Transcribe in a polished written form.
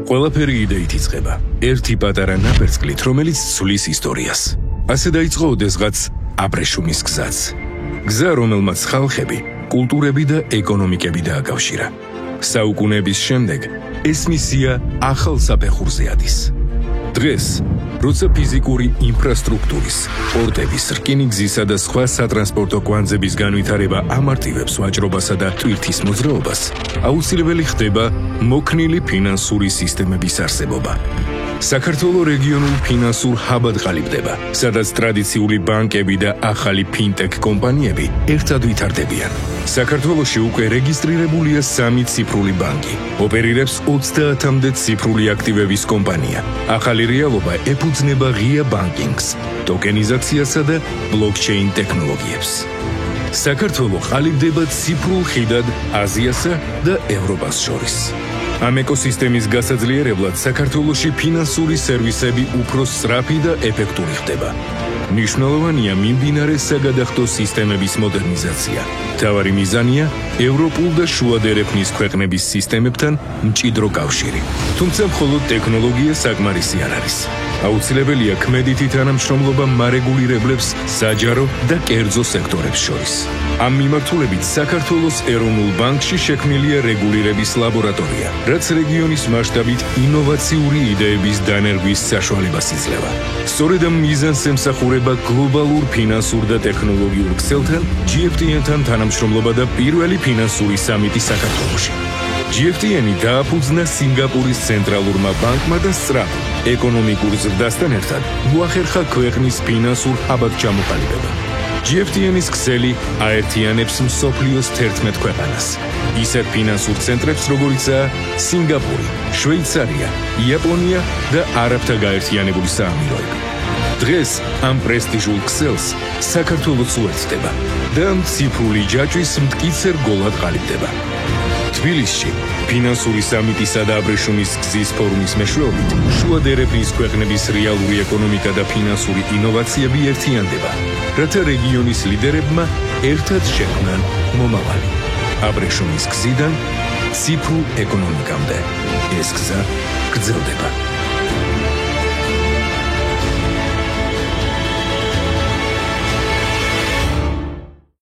ყველაფერი იდეით იწყება. ერთი პატარა ნაპერწკლით, რომელიც ცვლის ისტორიას. ასე დაიწყო ოდესღაც აბრეშუმის გზაც. გზა, რომელმაც ხალხები, კულტურები და ეკონომიკები დააკავშირა. საუკუნეების შემდეგ ეს მისია ახალ საფეხურზე ადის. დღეს, როცა ფიზიკური ინფრასტრუქტურის, პორტების, რკინიგზისა და სხვა სატრანსპორტო კვანძების განვითარება ამარტივებს ვაჭრობასა და ტვირთის მოძრაობას, აუცილებელი ხდება მოქნილი ფინანსური სისტემების არსებობა. საქართველო რეგიონულ ფინანსურ ჰაბად ყალიბდება, სადაც ტრადიციული ბანკები და ახალი ფინტექ კომპანიები ერთად ვითარდებიან. საქართველოში უკვე რეგისტრირებულია 3 ციფრული ბანკი. ოპერირებს 30-მდე ციფრული აქტივების კომპანია. ახალი რეალობა ეფუძნება ღია ბანკინგს, ტოკენიზაციასა და ბლოკჩეინ ტექნოლოგიებს. საქართველო ყალიბდება ციფრულ ხიდად აზიასა და ევროპას შორის. ამ ეკოსისტემის გასაძლიერებლად საქართველოში ფინანსური სერვისები უფრო სწრაფი და ეფექტური ხდება. მნიშვნელოვანია მიმდინარე საგადახდო სისტემების მოდერნიზაცია. მთავარი მიზანია ევროპულ და შუა დერეფნის ქვეყნების სისტემებთან მჭიდრო კავშირი. თუმცა მხოლოდ ტექნოლოგია საკმარისი არ არის. აუცილებელია ქმედითი თანამშრომლობა მარეგულირებლებს საჯარო და კერძო სექტორებს შორის. ამ მიმართულებით საქართველოს ეროვნულ ბანკში შექმნილია რეგულირების ლაბორატორია, რაც რეგიონის მასშტაბით ინოვაციური იდეების დანერგვის საშუალებას იძლევა. სწორედ ამ მიზანს ემსახურება გლობალურ ფინანსურ და ტექნოლოგიურ ქსელთან GFTN-თან თანამშრომლობა და პირველი ფინანსური სამიტი საქართველოში. GFTN-ი დააფუძნა სინგაპურის ცენტრალურმა ბანკმა და სწრაფ ეკონომიკურ ზრდასთან ერთად მოახერხა ქვეყნის ფინანსურ ჰაბად ჩამოყალიბება. GFTN-ის ქსელი აერთიანებს მსოფლიოს 11 ქვეყანას. ისეთ ფინანსურ ცენტრებს, როგორიცაა სინგაპური, შვეიცარია, იაპონია და არაბთა გაერთიანებული საამიროები. დღეს ამ პრესტიჟულ ქსელს საქართველოც უერთდება და ამ ციფრული ჯაჭვის მტკიცე რგოლად ყალიბდება. თბილისში ფინანსური სამიტისა და აბრეშუმის გზის ფორუმის მეშვეობით შუა დერეფნის ქვეყნების რეალური ეკონომიკა და ფინანსური ინოვაციები ერთიანდება, რათა რეგიონის ლიდერებმა ერთად შექმნან მომავალი. აბრეშუმის გზიდან ციფრულ ეკონომიკამდე ეს გზა გრძელდება.